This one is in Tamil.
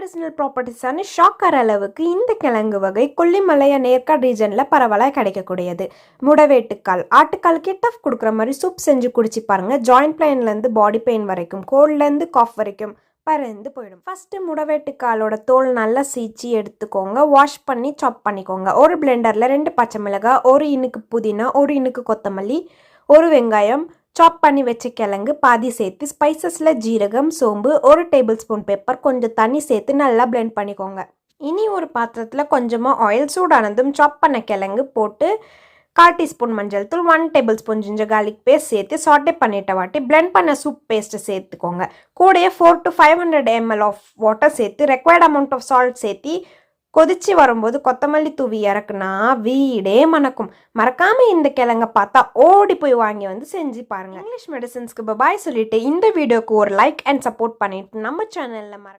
மெடிசினல் ப்ராப்பர்ட்டிஸான ஷாக்கர் அளவுக்கு இந்த கிழங்கு வகை கொல்லிமலைய நேர்காடு ரீஜனில் பரவலாக கிடைக்கக்கூடியது. முடவேட்டுக்கால் ஆட்டுக்காலுக்கே டஃப் கொடுக்குற மாதிரி சூப் செஞ்சு குடிச்சு பாருங்க. ஜாயிண்ட் பெயின்லேருந்து பாடி பெயின் வரைக்கும், கோல்ட்லேருந்து காஃப் வரைக்கும் பறந்து போயிடும். ஃபஸ்ட்டு முடவேட்டுக்காலோட தோல் நல்லா சீச்சி எடுத்துக்கோங்க. வாஷ் பண்ணி சாப் பண்ணிக்கோங்க. ஒரு பிளெண்டரில் 2 பச்சை மிளகாய், 1 இனுக்கு புதினா, 1 இனுக்கு கொத்தமல்லி, 1 வெங்காயம், சாப் பண்ணி வச்ச கிழங்கு பாதி சேர்த்து ஸ்பைசஸில் ஜீரகம், சோம்பு, 1 டேபிள் ஸ்பூன் பெப்பர், கொஞ்சம் தண்ணி சேர்த்து நல்லா பிளெண்ட் பண்ணிக்கோங்க. இனி ஒரு பாத்திரத்தில் கொஞ்சமாக ஆயில் சூடானதும் சாப் பண்ண கிழங்கு போட்டு 1/4 டீஸ்பூன் மஞ்சள் தூள், 1 tablespoon ginger garlic paste சேர்த்து சாட்டே பண்ணிட்ட வாட்டி பிளெண்ட் பண்ண சூப் பேஸ்ட்டு சேர்த்துக்கோங்க. கூடயே 400 to 500 ml ஆஃப் வாட்டர் சேர்த்து ரெக்வயர்ட் அமௌண்ட் ஆஃப் சால்ட் சேர்த்து கொதிச்சு வரும்போது கொத்தமல்லி தூவி இறக்குனா வீடே மணக்கும். மறக்காம இந்த கிழங்க பார்த்தா ஓடி போய் வாங்கி வந்து செஞ்சு பாருங்க. இங்கிலீஷ் மெடிசன்ஸ்க்கு பாய் சொல்லிட்டு இந்த வீடியோக்கு ஒரு லைக் அண்ட் சப்போர்ட் பண்ணிட்டு நம்ம சேனல்ல